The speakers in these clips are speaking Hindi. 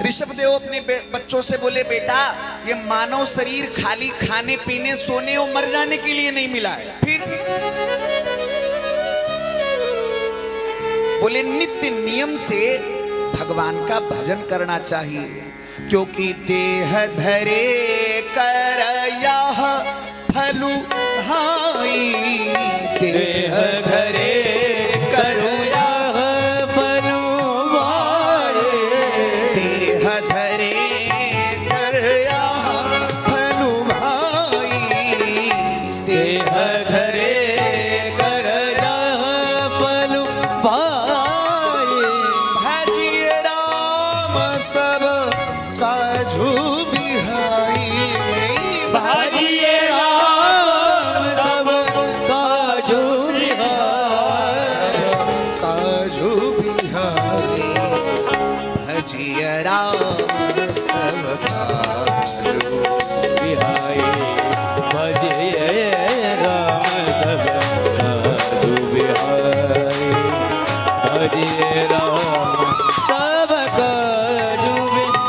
ऋषभदेव अपने बच्चों से बोले, बेटा ये मानव शरीर खाली खाने पीने सोने और मर जाने के लिए नहीं मिला है। फिर बोले नित्य नियम से भगवान का भजन करना चाहिए, क्योंकि देह धरे कर यह फलु भाई, देह धरे कर यह फलु भाई, देह धरे कर यह फलु भाई, देह धरे कर यह फलु भाई, भजिए राम सब काजू बिहाई, भजिए राम सब काजू बिहाई, काजू बिहाई, भजिए राम सब काजू बिहाई, भजिए राम सब काजू बिहाई, भजिए राम सब काजू बिहाई।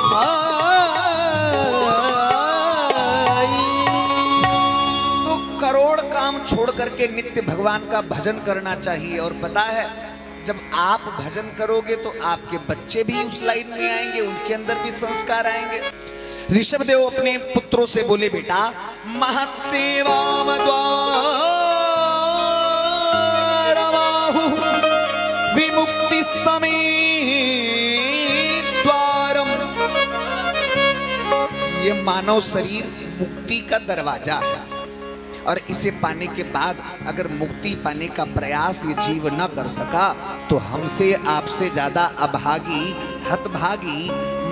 तो करोड़ काम छोड़ करके नित्य भगवान का भजन करना चाहिए। और पता है, जब आप भजन करोगे तो आपके बच्चे भी उस लाइन में आएंगे, उनके अंदर भी संस्कार आएंगे। ऋषभदेव अपने पुत्रों से बोले, बेटा महत सेवा विमुक्तिस्तमे द्वारम, ये मानव शरीर मुक्ति का दरवाजा है, और इसे पाने के बाद अगर मुक्ति पाने का प्रयास ये जीव न कर सका तो हमसे आपसे ज्यादा अभागी, हतभागी,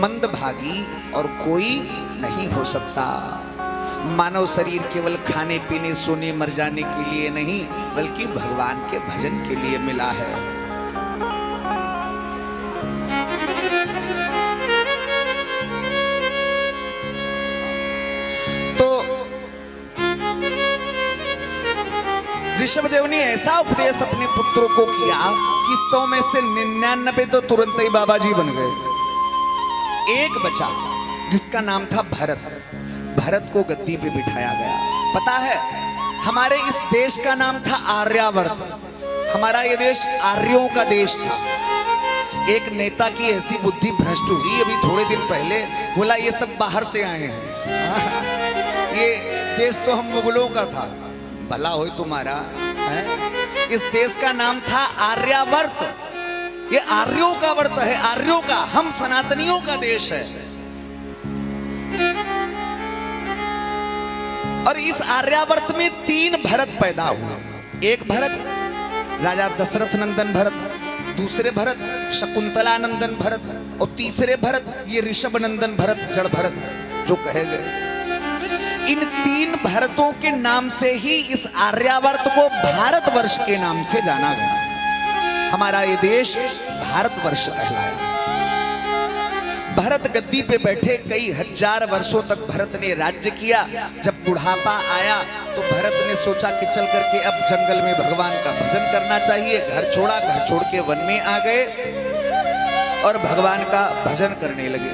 मंदभागी और कोई नहीं हो सकता। मानव शरीर केवल खाने पीने सोने मर जाने के लिए नहीं, बल्कि भगवान के भजन के लिए मिला है। ऋषभदेव ने ऐसा उपदेश अपने पुत्रों को किया कि 100 में से 99 तो तुरंत ही बाबा जी बन गए। एक बचा जिसका नाम था भरत। भरत को गद्दी पे बिठाया गया। पता है, हमारे इस देश का नाम था आर्यावर्त। हमारा ये देश आर्यों का देश था। एक नेता की ऐसी बुद्धि भ्रष्ट हुई अभी थोड़े दिन पहले, बोला ये सब बाहर से आए हैं, ये देश तो हम मुगलों का था। भला हो तुम्हारा है? इस देश का नाम था आर्यावर्त। ये आर्यों का वर्त है, आर्यों का, हम सनातनियों का देश है। और इस आर्यावर्त में 3 भरत पैदा हुए। एक भरत राजा दशरथ नंदन भरत, दूसरे भरत शकुंतला नंदन भरत, और तीसरे भरत ये ऋषभ नंदन भरत, जड़ भरत जो कहे गए। इन 3 भरतों के नाम से ही इस आर्यावर्त को भारतवर्ष के नाम से जाना गया। हमारा ये देश भारतवर्ष कहलाया। भरत गद्दी पे बैठे, कई हजार वर्षों तक भरत ने राज्य किया। जब बुढ़ापा आया तो भरत ने सोचा कि चल करके अब जंगल में भगवान का भजन करना चाहिए। घर छोड़ा, घर छोड़ के वन में आ गए और भगवान का भजन करने लगे।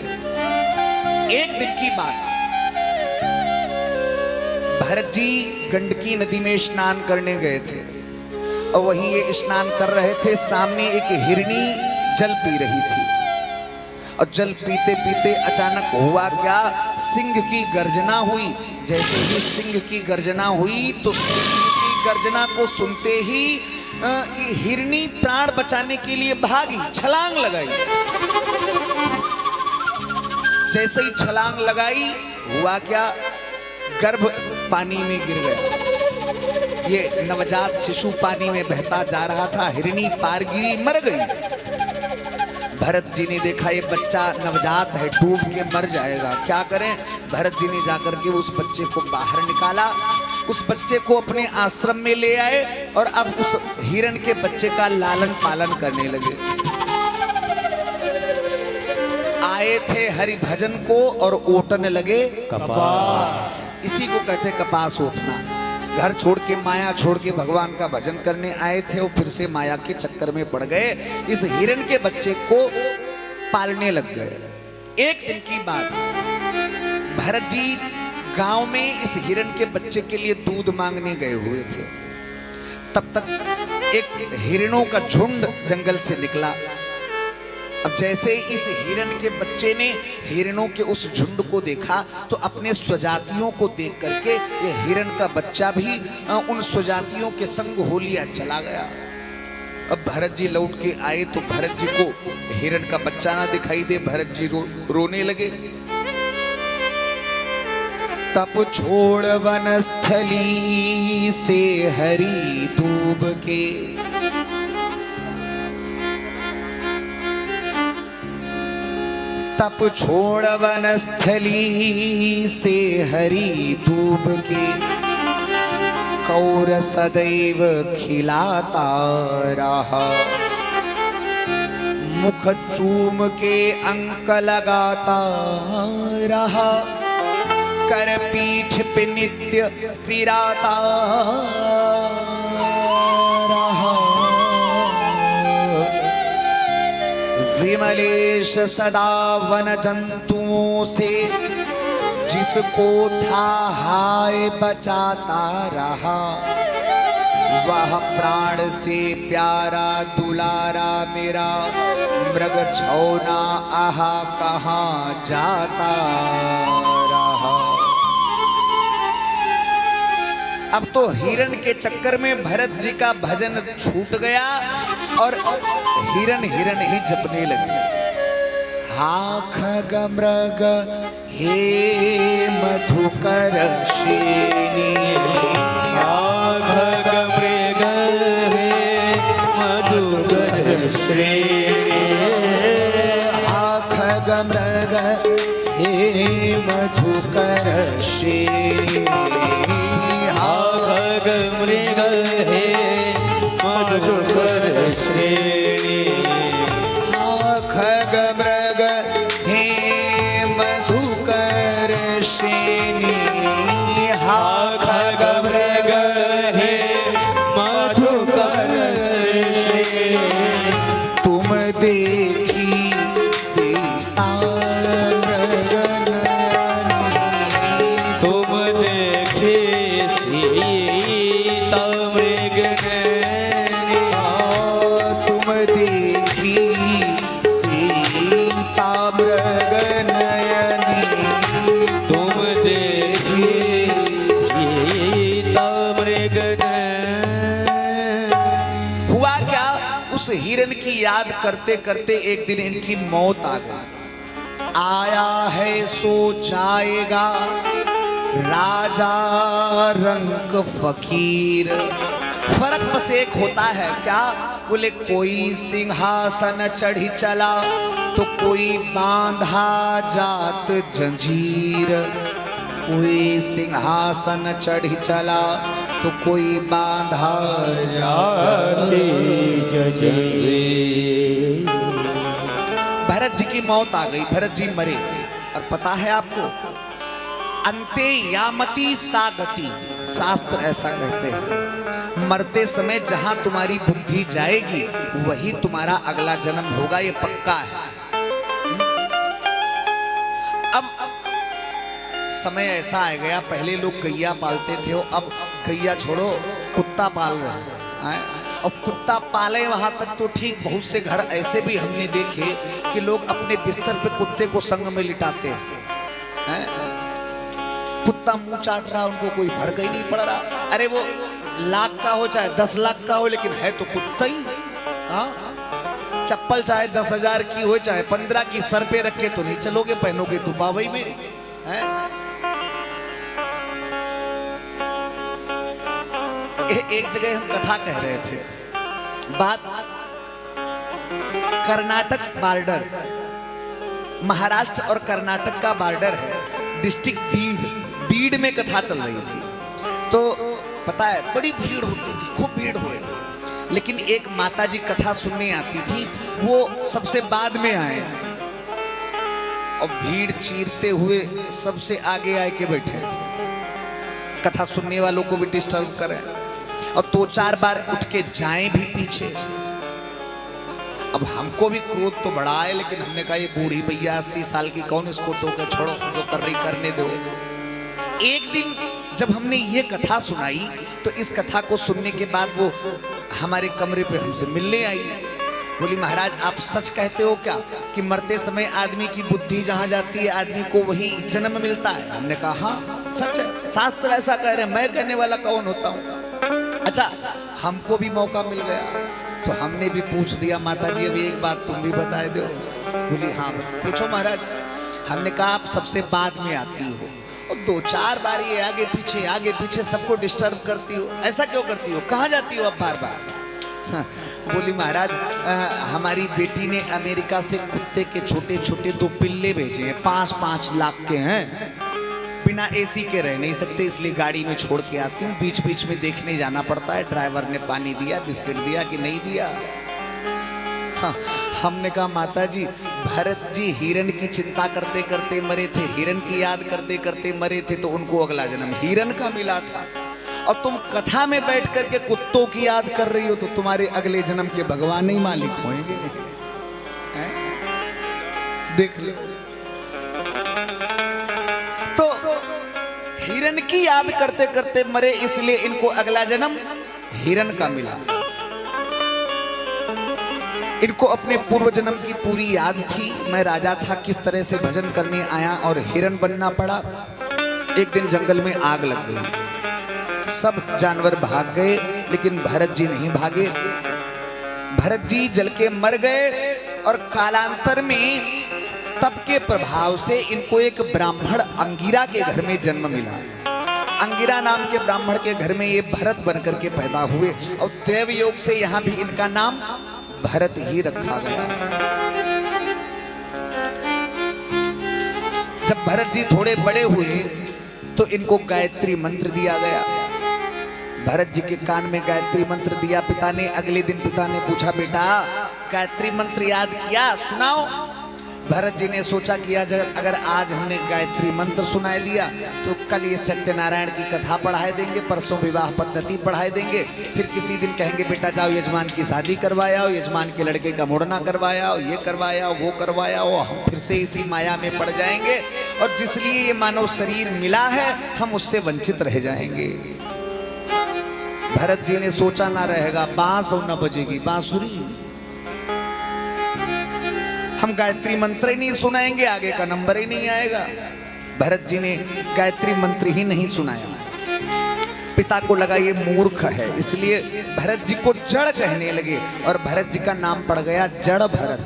एक दिन की बात, भरत जी गंडकी नदी में स्नान करने गए थे और वहीं ये स्नान कर रहे थे। सामने एक हिरनी जल पी रही थी और जल पीते पीते अचानक हुआ क्या, सिंह की गर्जना हुई। जैसे ही सिंह की गर्जना हुई तो सिंह की गर्जना को सुनते ही हिरनी प्राण बचाने के लिए भागी, छलांग लगाई। जैसे ही छलांग लगाई, हुआ क्या, गर्भ पानी में गिर गया। ये नवजात शिशु पानी में बहता जा रहा था। हिरनी पार गिरी, मर गई। भरत जी ने देखा ये बच्चा नवजात है, डूब के मर जाएगा, क्या करें। भरत जी ने जाकर के उस बच्चे को बाहर निकाला, उस बच्चे को अपने आश्रम में ले आए और अब उस हिरण के बच्चे का लालन पालन करने लगे। आए थे हरि भजन को और ओटने लगे कपास। इसी को कहते कपास ओटना। घर छोड़ के, माया छोड़ के भगवान का भजन करने आए थे और फिर से माया के चक्कर में पड़ गए। इस हिरण के बच्चे को पालने लग गए। एक दिन की बात, भरत जी गांव में इस हिरण के बच्चे के लिए दूध मांगने गए हुए थे। तब तक एक हिरणों का झुंड जंगल से निकला। अब जैसे इस हिरण के बच्चे ने हिरणों के उस झुंड को देखा तो अपने स्वजातियों को देख करके ये हिरण का बच्चा भी उन स्वजातियों के संग हो लिया, चला गया। अब भरत जी लौट के आए तो भरत जी को हिरण का बच्चा ना दिखाई दे, भरत जी रोने लगे। तप छोड़ वनस्थली से हरी दूब के, तप छोड़ वनस्थली से हरी दूब के, कौर सदैव खिलाता रहा। मुख चूम के अंक लगाता रहा, कर पीठ पे नित्य फिराता रहा। विमलेश सदा वन जंतुओं से जिसको था हाय बचाता रहा। वह प्राण से प्यारा दुलारा मेरा मृग छौना आहा कहाँ जाता रहा। अब तो हिरण के चक्कर में भरत जी का भजन छूट गया और हिरण हिरण ही जपने लगे। हा खग मृग हे मधुकर श्रेणी, हा खग मृग हे मधुकर श्रेणी, हा खग मृग हे मधुकर श्रेणी, हा खग मृग हे मधुकर श्रेणी, हा खग मृग हे मधुकर श्रेणी, हा खग मृग हे मधुकर श्रेणी। तुम देखी सीता मृग नयनी, तुम देखे सीता मृग नयनी, तुम देखी सीता मृग नयनी, तुम देखे सीता मृग नयनी। हुआ क्या, उस हिरण की याद करते करते एक दिन इनकी मौत आ गई। आया है सो जाएगा राजा रंक फकीर। फर्क बस एक होता है क्या, बोले कोई सिंहासन चढ़ी चला तो कोई बांधा जात जंजीर। कोई सिंहासन चढ़ी चला तो कोई बांधा जात जंजीर। भरत जी की मौत आ गई, भरत जी मरे। और पता है आपको, अंते यामती सागति, शास्त्र ऐसा कहते हैं, मरते समय जहां तुम्हारी बुद्धि जाएगी वही तुम्हारा अगला जन्म होगा, ये पक्का है। अब समय ऐसा आ गया, पहले लोग गैया पालते थे, अब गैया छोड़ो कुत्ता पाल रहे हैं। और कुत्ता पाले वहां तक तो ठीक, बहुत से घर ऐसे भी हमने देखे कि लोग अपने बिस्तर पे कुत्ते को संग में लिटाते हैं। कुत्ता मुंह चाट रहा, उनको कोई फर्क ही नहीं पड़ रहा। अरे वो लाख का हो चाहे 10 लाख का हो, लेकिन है तो कुत्ता ही। हाँ, चप्पल चाहे 10,000 की हो चाहे 15 की, सर पे रख के तो नहीं चलोगे, पहनोगे तो बावई में है। एक जगह हम कथा कह रहे थे, बात कर्नाटक बॉर्डर, महाराष्ट्र और कर्नाटक का बॉर्डर है, डिस्ट्रिक्ट बीड में कथा चल रही थी। तो पता है बड़ी भीड़ होती थी, खूब भीड़ हुए, लेकिन एक माता जी कथा सुनने आती थी, वो सबसे बाद में आए और भीड़ चीरते हुए सबसे आगे आए के बैठे, कथा सुनने वालों को भी डिस्टर्ब करें और 2-4 बार उठ के जाएं भी पीछे। अब हमको भी क्रोध तो बड़ा है, लेकिन हमने कहा ये बूढ़ी भैया 80 साल की, कौन इसको टोके, छोड़ो, जो कर रही करने दो। एक दिन जब हमने ये कथा सुनाई तो इस कथा को सुनने के बाद वो हमारे कमरे पे हमसे मिलने आई। बोली महाराज आप सच कहते हो क्या कि मरते समय आदमी की बुद्धि जहाँ जाती है आदमी को वही जन्म मिलता है? हमने कहा हाँ सच है, शास्त्र ऐसा कह रहे हैं, मैं कहने वाला कौन होता हूँ। अच्छा हमको भी मौका मिल गया तो हमने भी पूछ दिया माता जी अभी एक बात तुम भी बता दो। बोली हाँ पूछो महाराज। हमने कहा आप सबसे बाद में आती हो और 2-4 बार ये आगे पीछे सबको डिस्टर्ब करती हो, ऐसा क्यों करती हो, कहाँ जाती हो अब बार बार? हाँ, बोली महाराज हमारी बेटी ने अमेरिका से कुत्ते के छोटे छोटे 2 पिल्ले भेजे हैं, 5-5 लाख के हैं, बिना एसी के रह नहीं सकते, इसलिए गाड़ी में छोड़ के आती हूँ, बीच बीच में देखने जाना पड़ता है ड्राइवर ने पानी दिया बिस्किट दिया कि नहीं दिया। हाँ, हमने कहा माता जी भरत जी हिरण की चिंता करते करते मरे थे, हिरण की याद करते करते मरे थे, तो उनको अगला जन्म हिरण का मिला था, और तुम कथा में बैठ करके कुत्तों की याद कर रही हो तो तुम्हारे अगले जन्म के भगवान ही मालिक होंगे। देख लो तो हिरण की याद करते करते मरे, इसलिए इनको अगला जन्म हिरण का मिला। इनको अपने पूर्व जन्म की पूरी याद थी, मैं राजा था, किस तरह से भजन करने आया और हिरण बनना पड़ा। एक दिन जंगल में आग लग गई, सब जानवर भाग गए लेकिन भरत जी नहीं भागे। भरत जी जल के मर गए और कालांतर में तप के प्रभाव से इनको एक ब्राह्मण अंगिरा के घर में जन्म मिला। अंगिरा नाम के ब्राह्मण के घर में ये भरत बनकर के पैदा हुए और देव योग से यहाँ भी इनका नाम भरत ही रखा गया। जब भरत जी थोड़े बड़े हुए तो इनको गायत्री मंत्र दिया गया। भरत जी के कान में गायत्री मंत्र दिया पिता ने। अगले दिन पिता ने पूछा बेटा गायत्री मंत्र याद किया, सुनाओ। भरत जी ने सोचा कि अगर आज हमने गायत्री मंत्र सुनाई दिया तो कल ये सत्यनारायण की कथा पढ़ाए देंगे, परसों विवाह पद्धति पढ़ाए देंगे, फिर किसी दिन कहेंगे बेटा जाओ यजमान की शादी करवाया, यजमान के लड़के का मुड़ना करवाया, ये करवाया वो करवाया, हम फिर से इसी माया में पड़ जाएंगे और जिसलिए ये मानव शरीर मिला है हम उससे वंचित रह जाएंगे। भरत जी ने सोचा ना रहेगा बांस और न बजेगी बांसुरी, हम गायत्री मंत्र ही नहीं सुनाएंगे, आगे का नंबर ही नहीं आएगा। भरत जी ने गायत्री मंत्र ही नहीं सुनाया। पिता को लगा ये मूर्ख है, इसलिए भरत जी को जड़ कहने लगे और भरत जी का नाम पड़ गया जड़ भरत।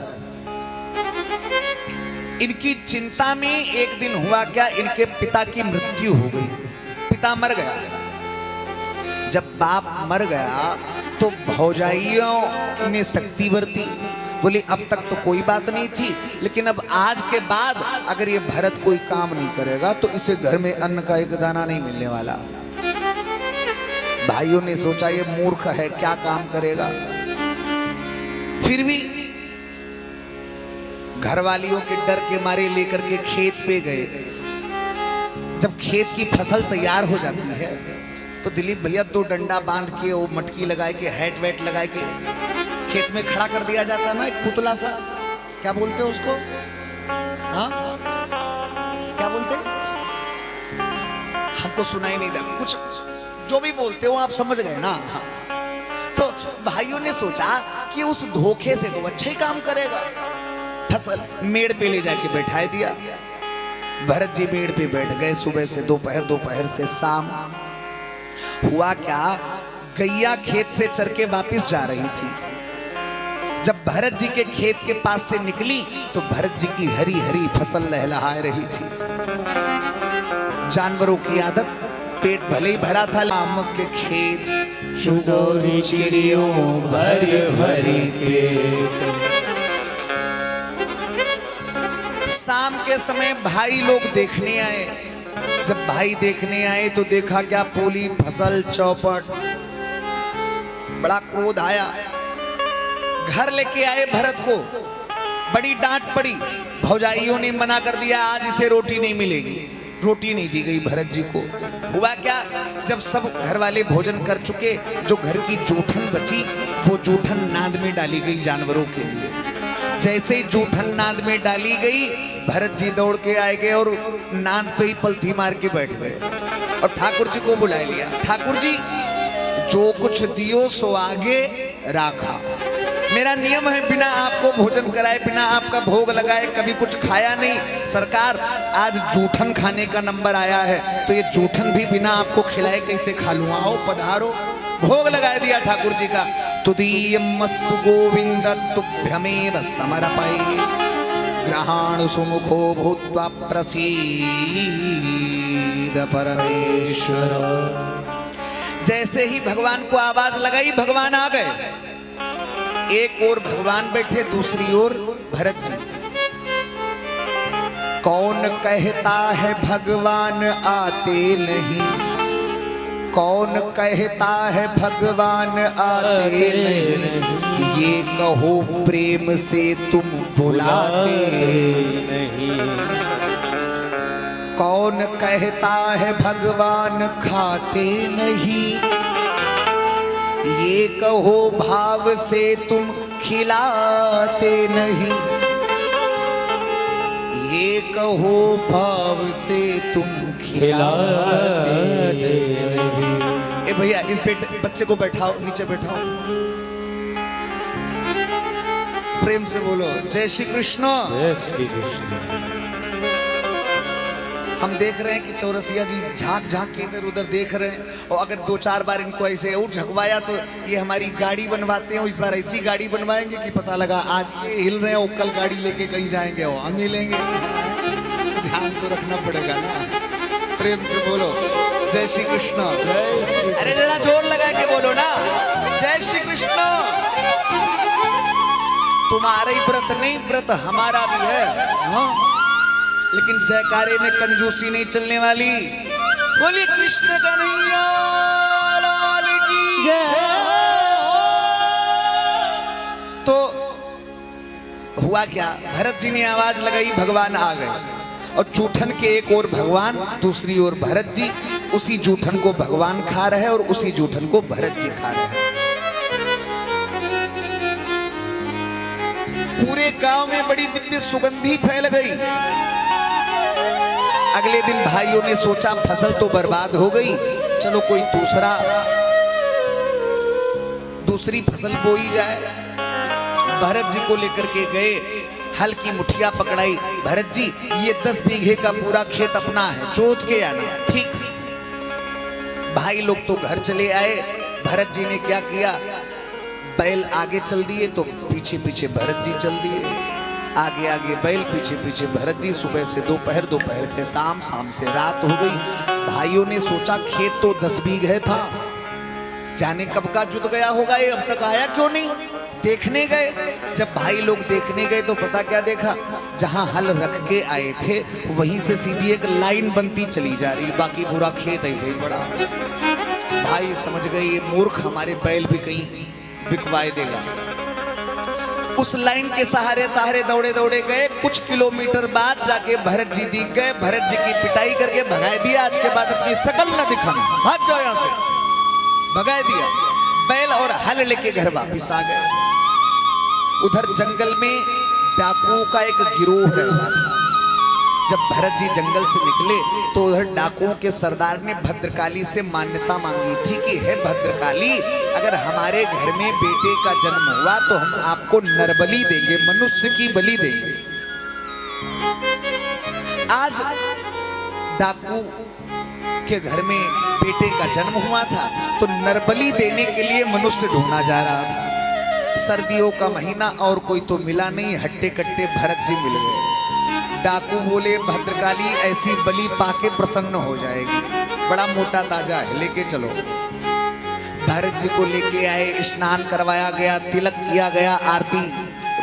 इनकी चिंता में एक दिन हुआ क्या, इनके पिता की मृत्यु हो गई, पिता मर गया। जब बाप मर गया तो भौजाइयों ने शक्ति बरती, बोली अब तक तो कोई बात नहीं थी लेकिन अब आज के बाद अगर ये भरत कोई काम नहीं करेगा तो इसे घर में अन्न का एक दाना नहीं मिलने वाला। भाइयों ने सोचा ये मूर्ख है क्या काम करेगा, फिर भी घरवालियों के डर के मारे लेकर के खेत पे गए। जब खेत की फसल तैयार हो जाती है तो दिलीप भैया 2 डंडा बांध के वो मटकी लगाए के हैट वैट लगाए के खेत में खड़ा कर दिया जाता है ना, एक पुतला सा, क्या बोलते हो उसको? हाँ क्या बोलते? हमको सुनाई नहीं दे, कुछ जो भी बोलते हो आप समझ गए ना। हाँ। तो भाइयों ने सोचा कि उस धोखे से तो अच्छा ही काम करेगा, फसल मेड़ पे ले जाके बैठाए दिया। भरत जी मेड़ पे बैठ गए, सुबह से दोपहर, दोपहर से शाम। हुआ क्या, गैया खेत से चर के वापिस जा रही थी। जब भरत जी के खेत के पास से निकली तो भरत जी की हरी हरी फसल लहलहा रही थी। जानवरों की आदत, पेट भले ही भरा था, आम के खेत चुगोरी चिड़ियों भरी भरी पेट। शाम के समय भाई लोग देखने आए। जब भाई देखने आए तो देखा क्या, पूरी फसल चौपट। बड़ा क्रोध आया, घर लेके आए भरत को, बड़ी डांट पड़ी। भौजाइयों ने मना कर दिया आज इसे रोटी नहीं मिलेगी, रोटी नहीं दी गई भरत जी को। हुआ क्या, जब सब घर वाले भोजन कर चुके, जो घर की जूठन बची वो जूठन नाद में डाली गई जानवरों के लिए। जैसे ही जूठन नाद में डाली गई, भरत जी दौड़ के आए गए और नाद पे ही पलथी मार के बैठ गए और ठाकुर जी को बुला लिया। ठाकुर जी, जो कुछ दियो सो आगे राखा। मेरा नियम है बिना आपको भोजन कराए, बिना आपका भोग लगाए कभी कुछ खाया नहीं। सरकार, आज जूठन खाने का नंबर आया है तो ये जूठन भी बिना आपको खिलाए कैसे खा लूं। आओ पधारो। भोग लगा दिया ठाकुर जी का। तुदीयमस्तु गोविंद तुभ्यमेव समर्पये ग्रहाण सुमुखो भूत्वा प्रसीद परमेश्वर। जैसे ही भगवान को आवाज लगाई, भगवान आ गए। एक ओर भगवान बैठे, दूसरी ओर भरत जी। कौन कहता है भगवान आते नहीं, कौन कहता है भगवान आते नहीं, ये कहो प्रेम से तुम बुलाते नहीं। कौन कहता है भगवान खाते नहीं, ये कहो भाव से तुम खिलाते नहीं। ये कहो भाव से तुम खिलाते नहीं। ए भैया, इस बच्चे को बैठाओ, नीचे बैठाओ। प्रेम से बोलो जय श्री कृष्ण। जय श्री कृष्ण। हम देख रहे हैं कि चौरसिया जी झांक झांक के इधर उधर देख रहे हैं, और अगर 2-4 बार इनको ऐसे और झकवाया तो ये हमारी गाड़ी बनवाते हैं। इस बार ऐसी गाड़ी बनवाएंगे कि पता लगा आज ये हिल रहे हैं और कल गाड़ी लेके कहीं जाएंगे और हम हिलेंगे। ध्यान तो रखना पड़ेगा ना। प्रेम से बोलो जय श्री कृष्ण। अरे जरा जोर लगा के बोलो ना, जय श्री कृष्ण। तुम्हारा ही व्रत नहीं, व्रत हमारा भी है। हाँ, लेकिन जयकारे में कंजूसी नहीं चलने वाली। बोलिए कृष्ण कन्हैया लाल की जय। तो हुआ क्या, भरत जी ने आवाज लगाई, भगवान आ गए। और जूठन के एक ओर भगवान, दूसरी ओर भरत जी। उसी जूठन को भगवान खा रहे हैं और उसी जूठन को भरत जी खा रहे हैं। पूरे गांव में बड़ी दिव्य सुगंधी फैल गई। अगले दिन भाइयों ने सोचा फसल तो बर्बाद हो गई, चलो कोई दूसरी फसल बोई जाए। भरत जी को लेकर के गए, हल की मुठिया पकड़ाई। भरत जी, ये 10 बीघे का पूरा खेत अपना है, जोत के आना। ठीक। भाई लोग तो घर चले आए। भरत जी ने क्या किया, बैल आगे चल दिए तो पीछे पीछे भरत जी चल दिए। आगे आगे बैल, पीछे पीछे भरत जी। सुबह से दोपहर, दोपहर से शाम, शाम से रात हो गई। भाइयों ने सोचा खेत तो 10 बीघे था, जाने कब का जुट गया होगा, ये अब तक आया क्यों नहीं। देखने गए। जब भाई लोग देखने गए तो पता क्या देखा, जहां हल रख के आए थे वहीं से सीधी एक लाइन बनती चली जा रही, बाकी पूरा खेत ऐसे ही पड़ा। भाई समझ गए ये मूर्ख हमारे बैल भी कहीं बिकवाए देगा। उस लाइन के सहारे सहारे दौड़े दौड़े गए। कुछ किलोमीटर बाद जाके भरत जी दिख गए। भरत जी की पिटाई करके भगा दिया, आज के बाद अपनी शकल न दिखाना, भाग जाओ यहां से। भगा दिया। बैल और हल लेके घर वापिस आ गए। उधर जंगल में डाकुओं का एक गिरोह रहता था। जब भरत जी जंगल से निकले तो उधर डाकुओं के सरदार ने भद्रकाली से मान्यता मांगी थी कि हे भद्रकाली, अगर हमारे घर में बेटे का जन्म हुआ तो हम आपको नरबली देंगे, मनुष्य की बलि देंगे। आज डाकू के घर में बेटे का जन्म हुआ था तो नरबली देने के लिए मनुष्य ढूंढा जा रहा था। सर्दियों का महीना और कोई तो मिला नहीं, हट्टे कट्टे भरत जी मिल गए। डाकू बोले भद्रकाली ऐसी बलि पाके प्रसन्न हो जाएगी, बड़ा मोटा ताजा है, लेके चलो। भरत जी को लेके आए, स्नान करवाया गया, तिलक किया गया, आरती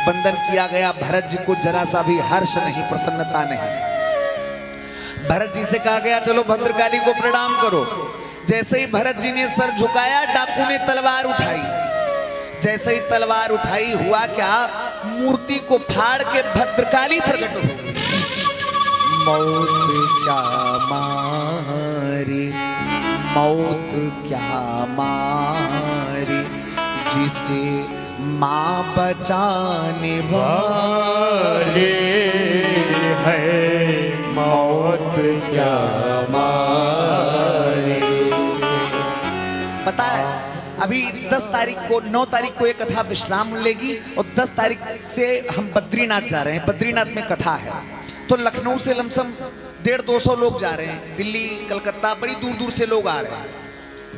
बंदन किया गया। भरत जी को जरा सा भी हर्ष नहीं, प्रसन्नता नहीं। भरत जी से कहा गया चलो भद्रकाली को प्रणाम करो। जैसे ही भरत जी ने सर झुकाया, डाकू ने तलवार उठाई। जैसे ही तलवार उठाई, हुआ क्या, मूर्ति को फाड़ के भद्रकाली प्रकट हो गई। मौत क्या मारे, मौत क्या मारे, जिसे माँ बचाने वाले है मौत क्या मारे। पता है अभी 10 तारीख को 9 तारीख को ये कथा विश्राम लेगी और 10 तारीख से हम बद्रीनाथ जा रहे हैं। बद्रीनाथ में कथा है तो लखनऊ से लमसम 150-200 लोग जा रहे हैं। दिल्ली कलकत्ता बड़ी दूर दूर से लोग आ रहे हैं।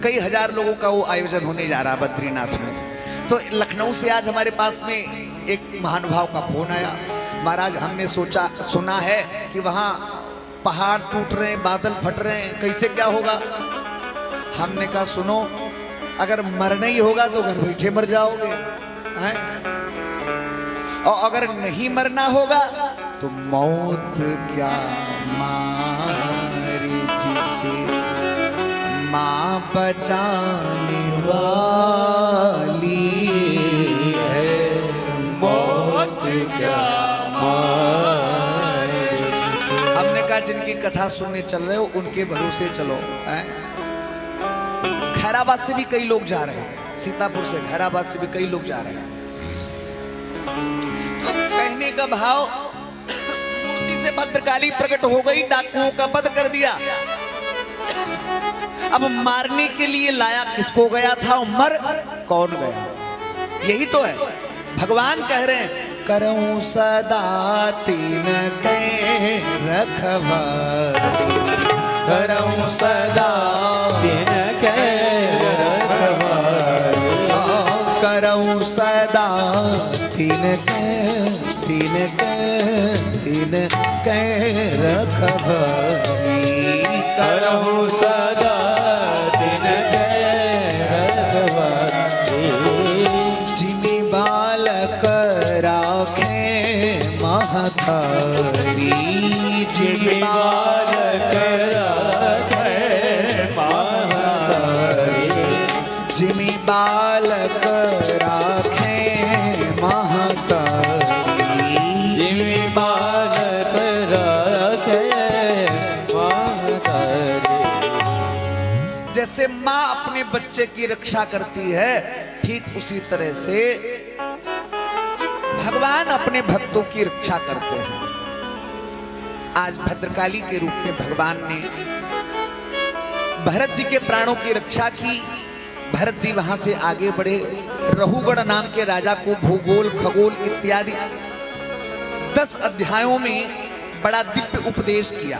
कई हजार लोगों का वो आयोजन होने जा रहा है बद्रीनाथ में। तो लखनऊ से आज हमारे पास में एक महानुभाव का फोन आया। महाराज हमने सुना है कि वहाँ पहाड़ टूट रहे हैं, बादल फट रहे हैं, कैसे क्या होगा। हमने कहा सुनो, अगर मरना ही होगा तो घर बैठे मर जाओगे हैं? और अगर नहीं मरना होगा तो मौत क्या मारे, जिसे माँ बचाने वाली है, मौत क्या मारे। हमने कहा जिनकी कथा सुनने चल रहे हो उनके भरोसे चलो हैं? खैराबाद से भी कई लोग जा रहे हैं, सीतापुर से खैराबाद से भी कई लोग जा रहे हैं। तो कहने का भाव, मूर्ति से भद्रकाली प्रकट हो गई, डाकुओं का वध कर दिया। अब मारने के लिए लाया किसको गया था और मर कौन गया? यही तो है। भगवान कह रहे हैं करऊं सदा तीन के रखवारी, करऊं सदा तीन के रखवारी, करऊं सदा तीन के रखवारी, करहु सदा दिन के रखवारी। जिमी बालक राखे महतारी, जिमी बालक राखे महतारी, जिमी बालक राखे महतारी, जिमी बालक राखे महतारी। जैसे माँ अपने बच्चे की रक्षा करती है, ठीक उसी तरह से भगवान अपने भक्तों की रक्षा करते हैं। आज भद्रकाली के रूप में भगवान ने भरत जी के प्राणों की रक्षा की। भरत जी वहां से आगे बढ़े, रहुगढ़ नाम के राजा को भूगोल, खगोल इत्यादि 10 अध्यायों में बड़ा दिव्य उपदेश किया।